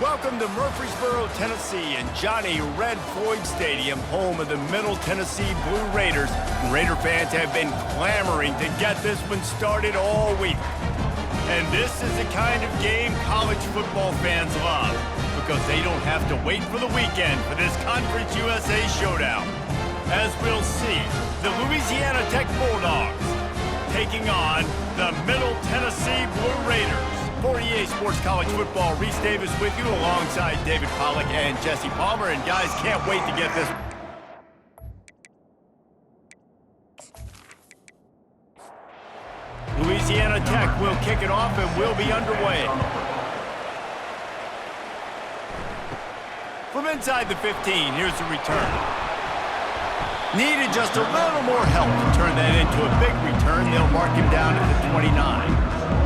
Welcome to Murfreesboro, Tennessee, and Johnny Red Floyd Stadium, home of the Middle Tennessee Blue Raiders. Raider fans have been clamoring to get this one started all week. And this is the kind of game college football fans love, because they don't have to wait for the weekend for this Conference USA showdown. As we'll see, the Louisiana Tech Bulldogs taking on the Middle Tennessee Blue Raiders. For EA Sports College Football, Reese Davis with you alongside David Pollack and Jesse Palmer. And guys, can't wait to get this. Louisiana Tech will kick it off and will be underway. From inside the 15, here's the return. Needed just a little more help to turn that into a big return. They'll mark him down at the 29.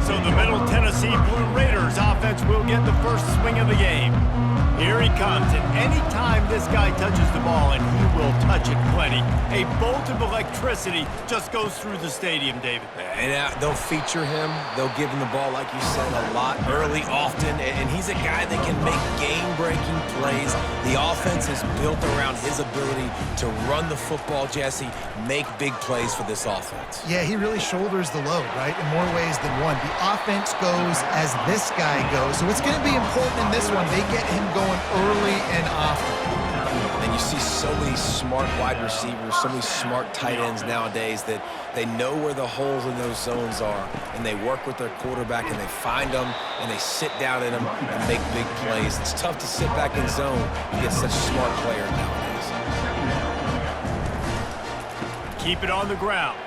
So the Middle Tennessee Blue Raiders offense will get the first swing of the game. Here he comes, and anytime this guy touches the ball, and he will touch it plenty, a bolt of electricity just goes through the stadium, David. And they'll feature him. They'll give him the ball, like you said, a lot, early, often, and he's a guy that can make game-breaking plays. The offense is built around his ability to run the football, Jesse, make big plays for this offense. Yeah, he really shoulders the load, right, in more ways than one. The offense goes as this guy goes, so it's going to be important in this one. They get him going early and often. And you see so many smart wide receivers, so many smart tight ends nowadays that they know where the holes in those zones are, and they work with their quarterback, and they find them, and they sit down in them and make big plays. It's tough to sit back in zone and get such smart players nowadays. Keep it on the ground.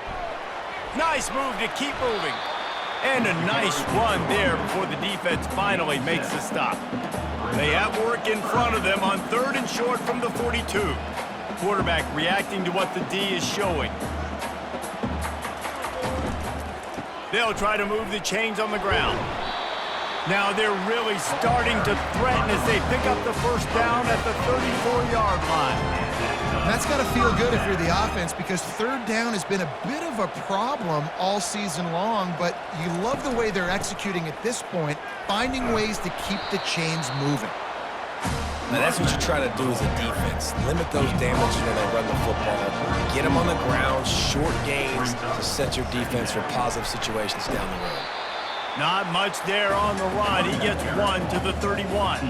Nice move to keep moving. And a nice run there before the defense finally makes the stop. They have work in front of them on 3rd and short from the 42. Quarterback reacting to what the D is showing. They'll try to move the chains on the ground. Now they're really starting to threaten as they pick up the first down at the 34-yard line. And that's got to feel good if you're the offense, because 3rd down has been a bit of a problem all season long, but you love the way they're executing at this point, finding ways to keep the chains moving. Now that's what you try to do as a defense. Limit those damages when they run the football. Get them on the ground, short gains to set your defense for positive situations down the road. Not much there on the run. He gets one to the 31.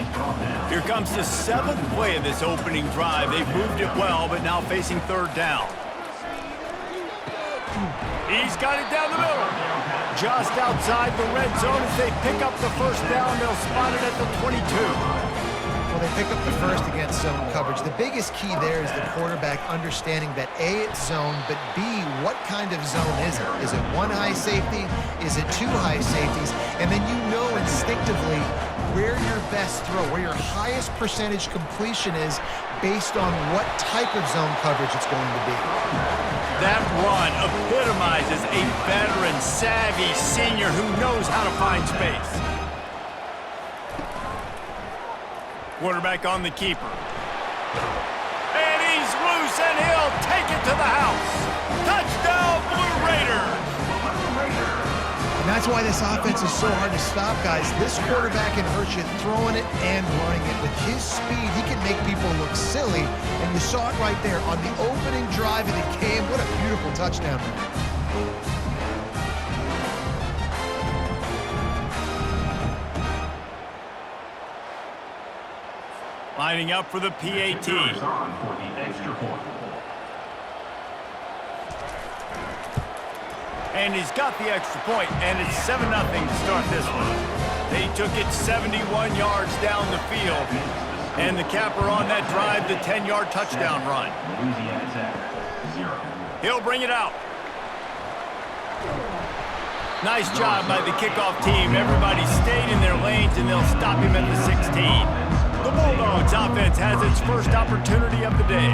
Here comes the 7th play of this opening drive. They've moved it well, but now facing 3rd down. He's got it down the middle. Just outside the red zone as they pick up the first down. They'll spot it at the 22. Well, they pick up the first against zone coverage. The biggest key there is the quarterback understanding that A, it's zone, but B, what kind of zone is it? Is it 1 high safety? Is it 2 high safeties? And then you know instinctively where your best throw, where your highest percentage completion is based on what type of zone coverage it's going to be. That run epitomizes a veteran, savvy senior who knows how to find space. Quarterback on the keeper. And he's loose, and he'll take it to the house. Touchdown, Blue Raiders! And that's why this offense is so hard to stop, guys. This quarterback can hurt you throwing it and running it. With his speed, he can make people look silly, and you saw it right there on the opening drive of the game. What a beautiful touchdown there. Lining up for the PAT. And he's got the extra point, and it's 7-0 to start this one. They took it 71 yards down the field, and the capper on that drive, the 10-yard touchdown run. He'll bring it out. Nice job by the kickoff team. Everybody stayed in their lanes, and they'll stop him at the 16. The Bulldogs offense has its first opportunity of the day.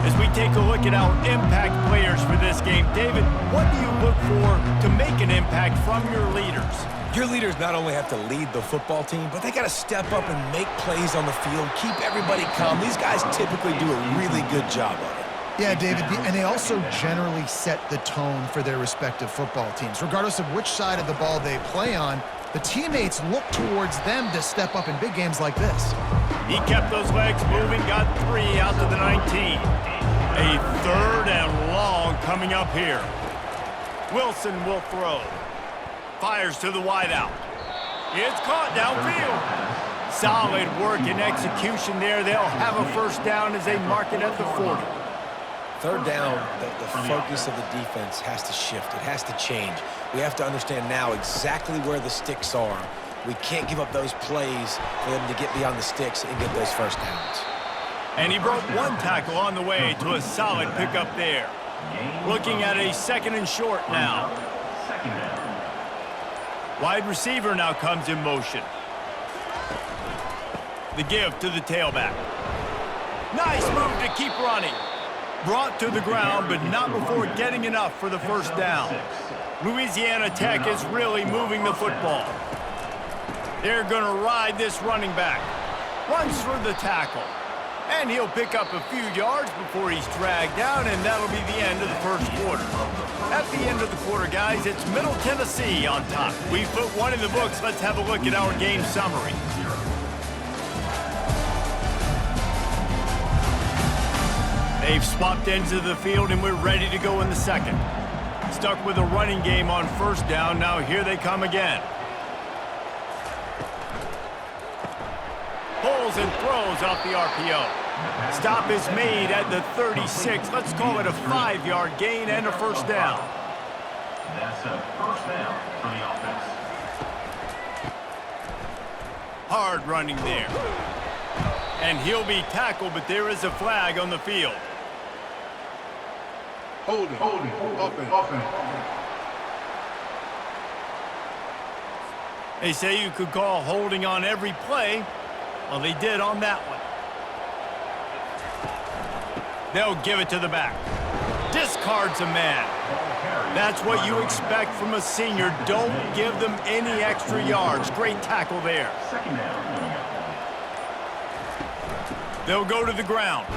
As we take a look at our impact players for this game, David, what do you look for to make an impact from your leaders? Your leaders not only have to lead the football team, but they got to step up and make plays on the field, keep everybody calm. These guys typically do a really good job of it. Yeah, David, and they also generally set the tone for their respective football teams. Regardless of which side of the ball they play on, The teammates look towards them to step up in big games like this. He kept those legs moving, got 3 out to the 19. A 3rd and long coming up here. Wilson will throw. Fires to the wideout. It's caught downfield. Solid work and execution there. They'll have a first down as they mark it at the 40. 3rd down, the focus of the defense has to shift. It has to change. We have to understand now exactly where the sticks are. We can't give up those plays for them to get beyond the sticks and get those first downs. And he broke 1 tackle on the way to a solid pickup there. Looking at a 2nd and short now. Wide receiver now comes in motion. The give to the tailback. Nice move to keep running. Brought to the ground, but not before getting enough for the first down. Louisiana Tech is really moving the football. They're going to ride this running back. Runs through the tackle. And he'll pick up a few yards before he's dragged down, and that'll be the end of the first quarter. At the end of the quarter, guys, it's Middle Tennessee on top. We've put 1 in the books. Let's have a look at our game summary. They've swapped ends of the field, and we're ready to go in the 2nd. Stuck with a running game on first down. Now here they come again. Pulls and throws off the RPO. Stop is made at the 36. Let's call it a 5-yard gain and a first down. That's a first down for the offense. Hard running there. And he'll be tackled, but there is a flag on the field. Holding, offense. They say you could call holding on every play. Well, they did on that one. They'll give it to the back. Discards a man. That's what you expect from a senior. Don't give them any extra yards. Great tackle there. Second down. They'll go to the ground.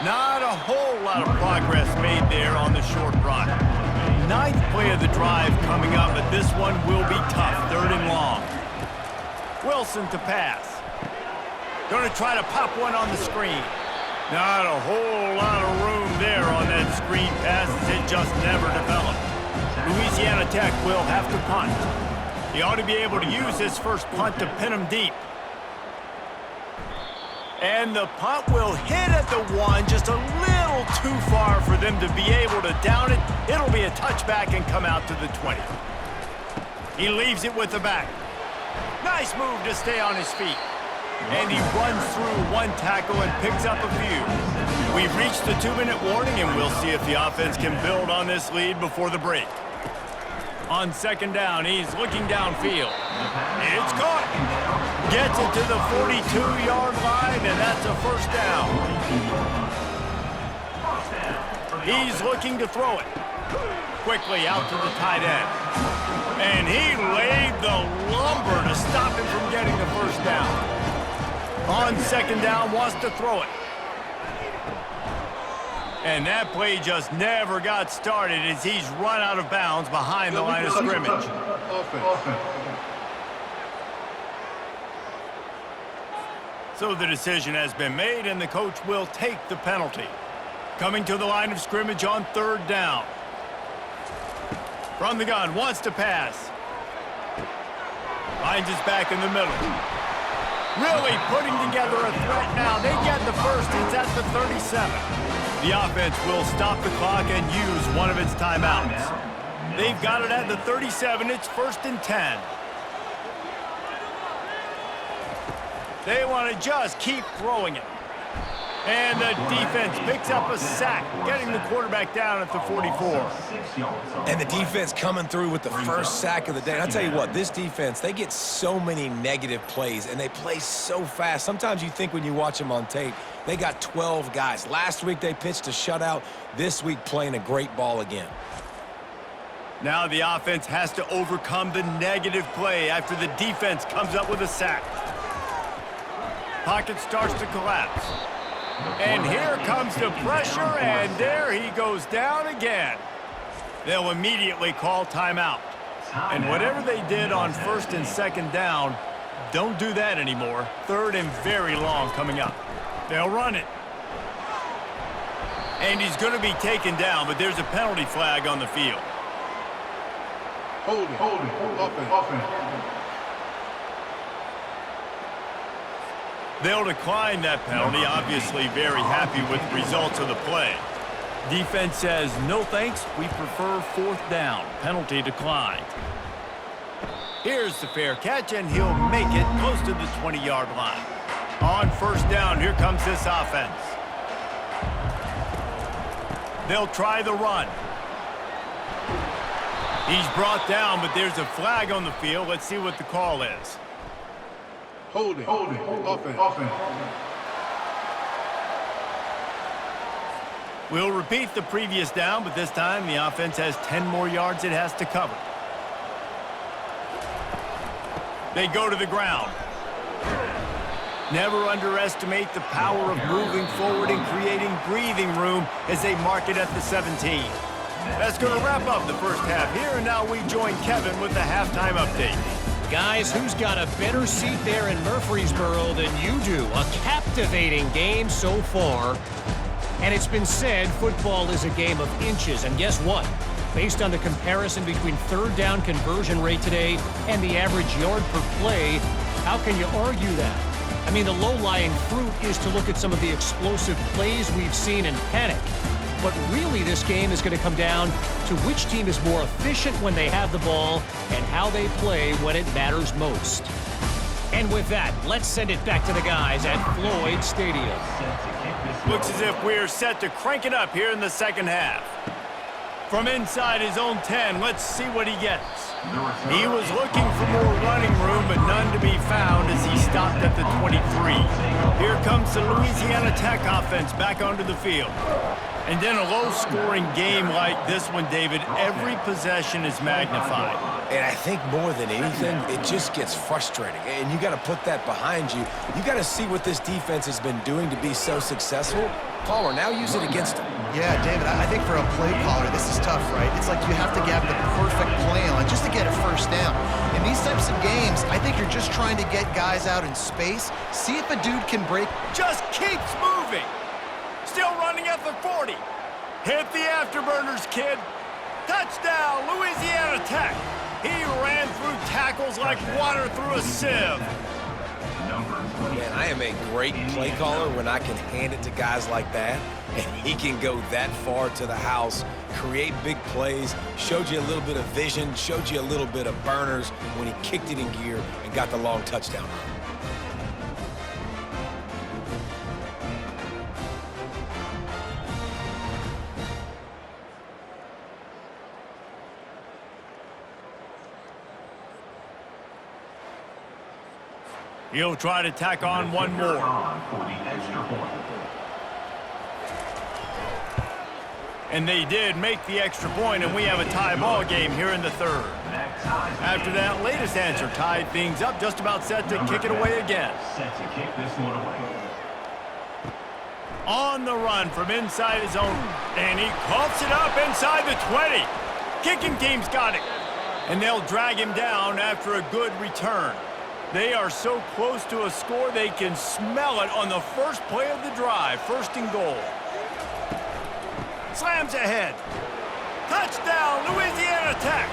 Not a whole lot of progress made there on the short run. 9th play of the drive coming up, but this one will be tough. 3rd and long. Wilson to pass. Going to try to pop one on the screen. Not a whole lot of room there on that screen pass as it just never developed. Louisiana Tech will have to punt. He ought to be able to use his first punt to pin him deep. And the punt will hit at the 1, just a little too far for them to be able to down it. It'll be a touchback and come out to the 20. He leaves it with the back. Nice move to stay on his feet. And he runs through 1 tackle and picks up a few. We've reached the 2-minute warning, and we'll see if the offense can build on this lead before the break. On 2nd down, he's looking downfield. It's caught. Gets it to the 42-yard line, and that's a first down. He's looking to throw it. Quickly out to the tight end. And he laid the lumber to stop him from getting the first down. On 2nd down, wants to throw it. And that play just never got started as he's run out of bounds behind the line of scrimmage. So the decision has been made, and the coach will take the penalty. Coming to the line of scrimmage on 3rd down. From the gun, wants to pass. Finds his back in the middle. Really putting together a threat now. They get the first. It's at the 37. The offense will stop the clock and use one of its timeouts. They've got it at the 37. It's 1st and 10. They want to just keep throwing it. And the defense picks up a sack, getting the quarterback down at the 44. And the defense coming through with the first sack of the day. And I'll tell you what, this defense, they get so many negative plays, and they play so fast. Sometimes you think when you watch them on tape, they got 12 guys. Last week they pitched a shutout. This week playing a great ball again. Now the offense has to overcome the negative play after the defense comes up with a sack. Pocket starts to collapse. And here comes the pressure, and there he goes down again. They'll immediately call timeout. And whatever they did on first and second down, don't do that anymore. Third and very long coming up. They'll run it. And he's going to be taken down, but there's a penalty flag on the field. Holding, offense. They'll decline that penalty, obviously very happy with the results of the play. Defense says, no thanks, we prefer fourth down. Penalty declined. Here's the fair catch, and he'll make it close to the 20-yard line. On first down, here comes this offense. They'll try the run. He's brought down, but there's a flag on the field. Let's see what the call is. Holding, offense. We'll repeat the previous down, but this time the offense has 10 more yards it has to cover. They go to the ground. Never underestimate the power of moving forward and creating breathing room as they mark it at the 17. That's going to wrap up the first half here, and now we join Kevin with the halftime update. Guys, who's got a better seat there in Murfreesboro than you do? A captivating game so far. And it's been said football is a game of inches. And guess what? Based on the comparison between third down conversion rate today and the average yard per play, how can you argue that? I mean, the low-lying fruit is to look at some of the explosive plays we've seen in panic. But really, this game is going to come down to which team is more efficient when they have the ball and how they play when it matters most. And with that, let's send it back to the guys at Floyd Stadium. Looks as if we're set to crank it up here in the second half. From inside his own 10, let's see what he gets. He was looking for more running room, but none to be found as he stopped at the 23. Here comes the Louisiana Tech offense back onto the field. And in a low-scoring game like this one, David, every possession is magnified. And I think more than anything, it just gets frustrating. And you got to put that behind you. You got to see what this defense has been doing to be so successful. Palmer, now use it against them. Yeah, David, I think for a play caller, this is tough, right? It's like you have to have the perfect play on just to get a first down. In these types of games, I think you're just trying to get guys out in space, see if a dude can break. Just keeps moving. Still running at the 40. Hit the afterburners, kid. Touchdown, Louisiana Tech. He ran through tackles like water through a sieve. Man, I am a great play caller when I can hand it to guys like that, and he can go that far to the house, create big plays, showed you a little bit of vision, showed you a little bit of burners when he kicked it in gear and got the long touchdown run. He'll try to tack on one more. And they did make the extra point, and we have a tie ball game here in the third. After that latest answer tied things up, just about set to kick it away again. On the run from inside his own, and he coughs it up inside the 20. Kicking team's got it, and they'll drag him down after a good return. They are so close to a score, they can smell it on the first play of the drive. First and goal. Slams ahead. Touchdown, Louisiana Tech.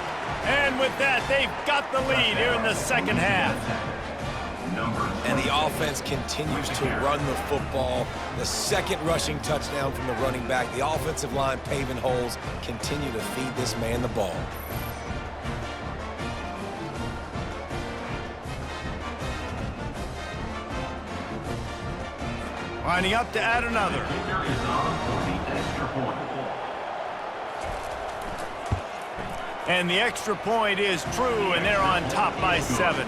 And with that, they've got the lead here in the second half. And the offense continues to run the football. The second rushing touchdown from the running back. The offensive line paving holes. Continue to feed this man the ball. Lining up to add another. And the extra point is true, and they're on top by 7.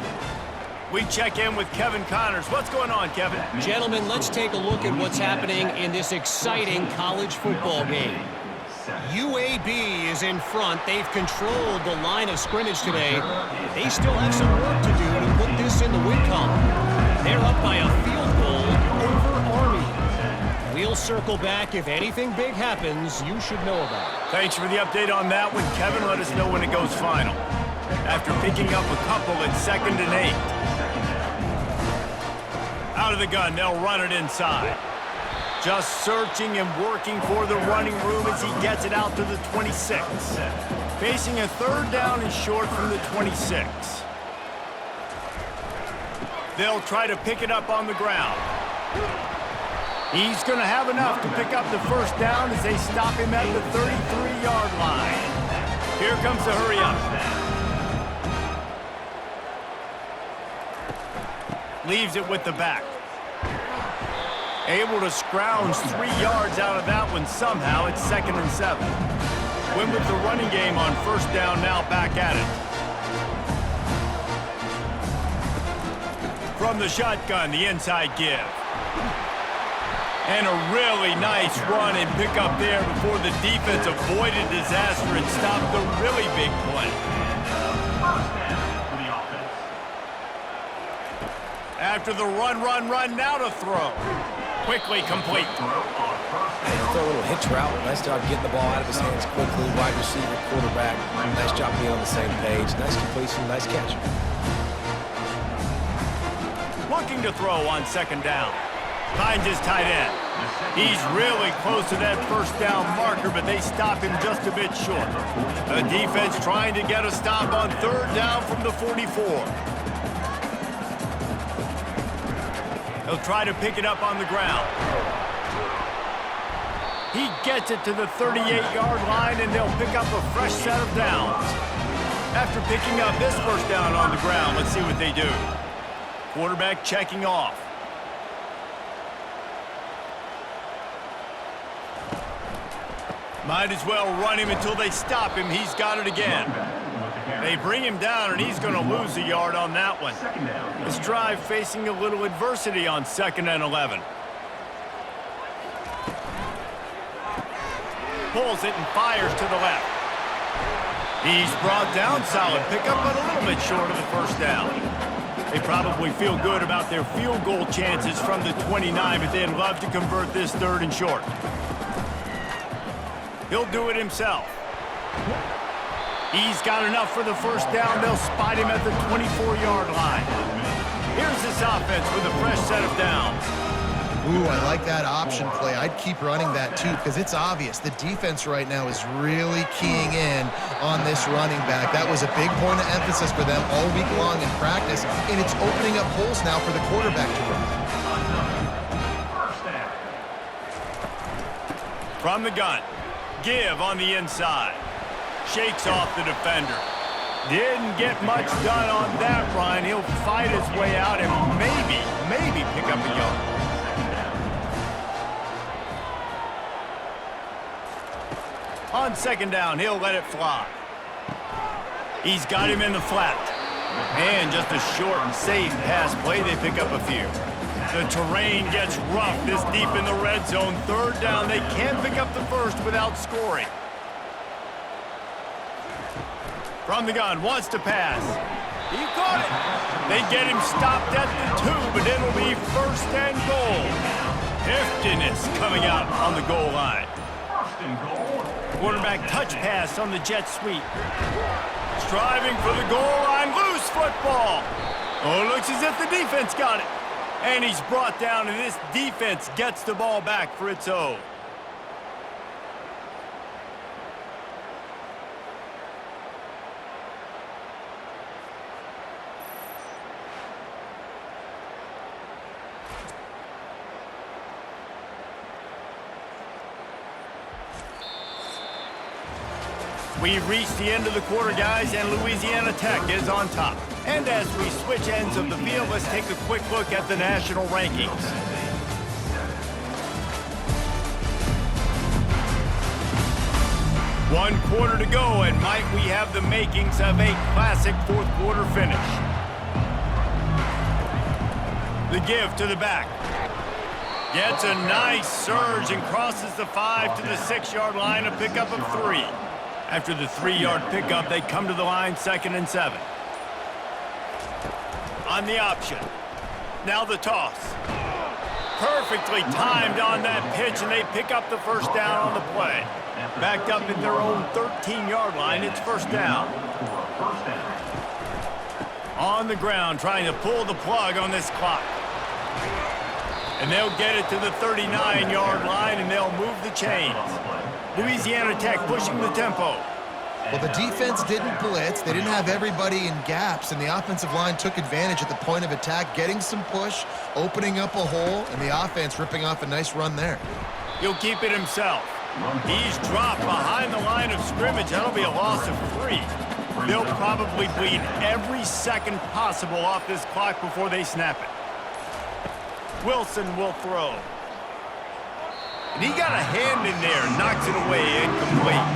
We check in with Kevin Connors. What's going on, Kevin? Gentlemen, let's take a look at what's happening in this exciting college football game. UAB is in front. They've controlled the line of scrimmage today. They still have some work to do to put this in the win column. They're up by a field goal over Army. We'll circle back. If anything big happens, you should know about it. Thanks for the update on that one, Kevin. Let us know when it goes final. after picking up a couple at 2nd and 8. Out of the gun, they'll run it inside. Just searching and working for the running room as he gets it out to the 26. Facing a 3rd down and short from the 26. They'll try to pick it up on the ground. He's going to have enough to pick up the 1st down as they stop him at the 33-yard line. Here comes the hurry up. Leaves it with the back. Able to scrounge 3 yards out of that one somehow. It's 2nd and 7. Win with the running game on 1st down, now back at it. From the shotgun, the inside give. And a really nice run and pick up there before the defense avoided disaster and stopped the really big play. After the run, now to throw. Quickly complete. And throw a little hitch route. Nice job getting the ball out of his hands quickly. Wide receiver, quarterback. Nice job being on the same page. Nice completion, nice catch. Looking to throw on 2nd down. Finds his tight end. He's really close to that 1st down marker, but they stop him just a bit short. The defense trying to get a stop on 3rd down from the 44. He'll try to pick it up on the ground. He gets it to the 38-yard line, and they'll pick up a fresh set of downs. After picking up this 1st down on the ground, let's see what they do. Quarterback checking off. Might as well run him until they stop him. He's got it again. They bring him down, and he's going to lose a yard on that one. This drive facing a little adversity on 2nd and 11. Pulls it and fires to the left. He's brought down, solid pickup, but a little bit short of the 1st down. They probably feel good about their field goal chances from the 29, but they'd love to convert this 3rd and short. He'll do it himself. He's got enough for the 1st down. They'll spot him at the 24-yard line. Here's this offense with a fresh set of downs. Ooh, I like that option play. I'd keep running that too because it's obvious. The defense right now is really keying in on this running back. That was a big point of emphasis for them all week long in practice, and it's opening up holes now for the quarterback to run. From the gun, give on the inside. Shakes off the defender. Didn't get much done on that run. He'll fight his way out and maybe pick up a yard. On 2nd down, he'll let it fly. He's got him in the flat. And just a short and safe pass play, they pick up a few. The terrain gets rough this deep in the red zone. 3rd down, they can't pick up the 1st without scoring. From the gun, wants to pass. He caught it. They get him stopped at the 2, but it'll be 1st and goal. Heftiness coming out on the goal line. Quarterback touch pass on the jet sweep. Striving for the goal line, loose football. Oh, it looks as if the defense got it. And he's brought down, and this defense gets the ball back for its own. We've reached the end of the quarter, guys, and Louisiana Tech is on top. And as we switch ends of the field, let's take a quick look at the national rankings. One quarter to go, and might we have the makings of a classic 4th quarter finish. The give to the back. Gets a nice surge and crosses the 5 to the 6-yard line, a pickup of 3. After the 3-yard pickup, they come to the line 2nd and 7. On the option. Now the toss. Perfectly timed on that pitch, and they pick up the 1st down on the play. Backed up at their own 13-yard line, it's 1st down. On the ground, trying to pull the plug on this clock. And they'll get it to the 39-yard line, and they'll move the chains. Louisiana Tech pushing the tempo. Well, the defense didn't blitz. They didn't have everybody in gaps, and the offensive line took advantage at the point of attack, getting some push, opening up a hole, and the offense ripping off a nice run there. He'll keep it himself. He's dropped behind the line of scrimmage. That'll be a loss of 3. They'll probably bleed every second possible off this clock before they snap it. Wilson will throw. And he got a hand in there, knocks it away, incomplete.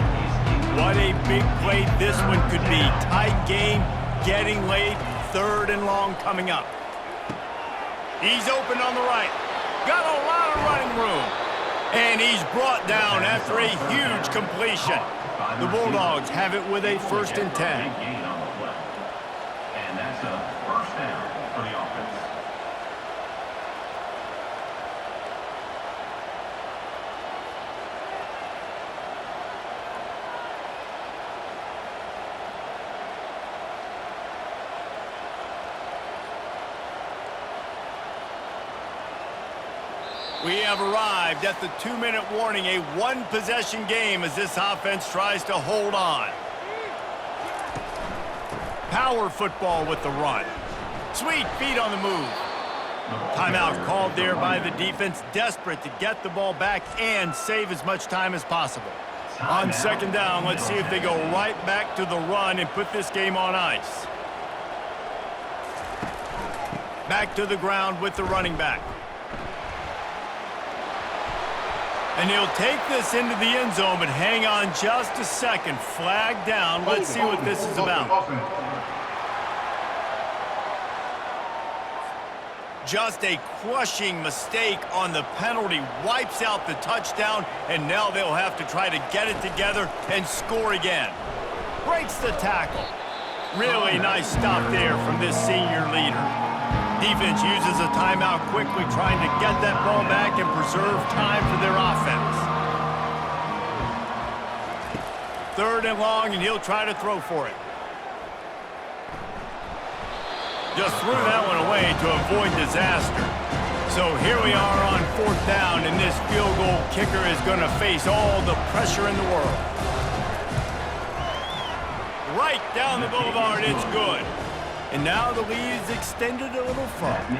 What a big play this one could be. Tight game, getting late, 3rd and long coming up. He's open on the right. Got a lot of running room. And he's brought down after a huge completion. The Bulldogs have it with a 1st and 10. And that's a first down for the offense. We have arrived at the 2-minute warning, a 1-possession game as this offense tries to hold on. Power football with the run. Sweet feet on the move. Timeout called there by the defense, desperate to get the ball back and save as much time as possible. On 2nd down, let's see if they go right back to the run and put this game on ice. Back to the ground with the running back. And he'll take this into the end zone, but hang on just a second. Flag down. Let's see what this is about. Just a crushing mistake on the penalty. Wipes out the touchdown, and now they'll have to try to get it together and score again. Breaks the tackle. Really nice stop there from this senior leader. Defense uses a timeout quickly, trying to get that ball back and preserve time for their offense. 3rd and long, and he'll try to throw for it. Just threw that one away to avoid disaster. So here we are on 4th down, and this field goal kicker is going to face all the pressure in the world. Right down the boulevard, it's good. And now the lead is extended a little further.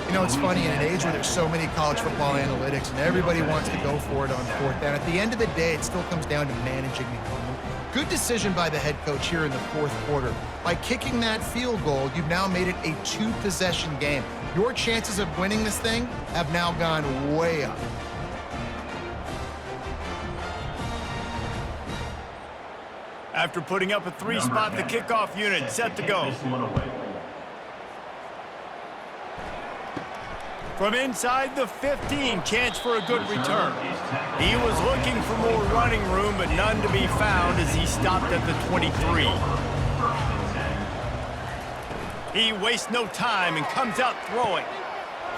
You know, it's funny, in an age where there's so many college football analytics and everybody wants to go for it on 4th down, at the end of the day, it still comes down to managing the game. Good decision by the head coach here in the 4th quarter. By kicking that field goal, you've now made it a 2-possession game. Your chances of winning this thing have now gone way up. After putting up a 3-spot, the kickoff unit set to go. From inside the 15, chance for a good return. He was looking for more running room, but none to be found as he stopped at the 23. He wastes no time and comes out throwing.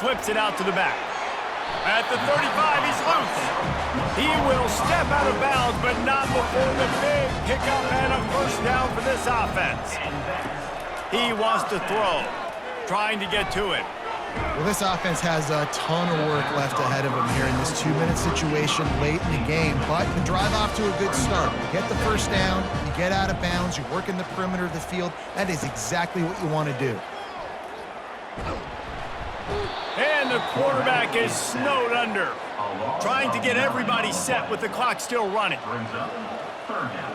Flips it out to the back. At the 35, he's loose. He will step out of bounds, but not before the big pickup and a 1st down for this offense. He wants to throw, trying to get to it. Well, this offense has a ton of work left ahead of them here in this 2-minute situation late in the game, but the drive off to a good start. You get the 1st down, you get out of bounds, you work in the perimeter of the field. That is exactly what you want to do. And the quarterback is snowed under, trying to get everybody set with the clock still running. Brings up 3rd down.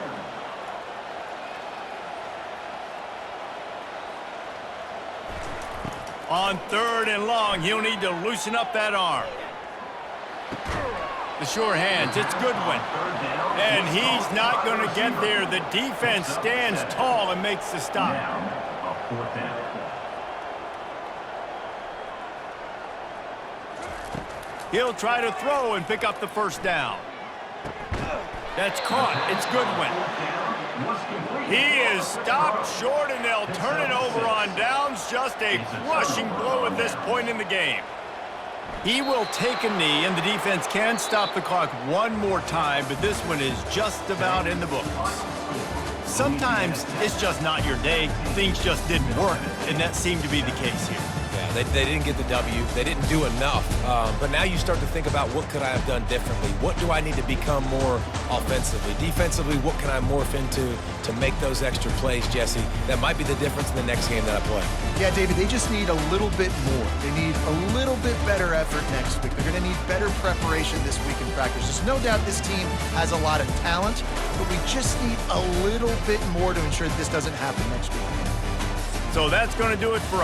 On 3rd and long, he'll need to loosen up that arm. The sure hands, it's Goodwin. And he's not going to get there. The defense stands tall and makes the stop. Now, a 4th down. He'll try to throw and pick up the 1st down. That's caught. It's Goodwin. He is stopped short, and they'll turn it over on downs. Just a crushing blow at this point in the game. He will take a knee, and the defense can stop the clock one more time, but this one is just about in the books. sometimes it's just not your day. Things just didn't work, and that seemed to be the case here. Yeah, they didn't get the W. They didn't do enough. But now you start to think about what could I have done differently? What do I need to become more offensively? Defensively, what can I morph into to make those extra plays, Jesse? That might be the difference in the next game that I play. Yeah, David, they just need a little bit more. They need a little bit better effort next week. They're going to need better preparation this week in practice. There's no doubt this team has a lot of talent, but we just need a little bit more to ensure that this doesn't happen next week. So that's going to do it for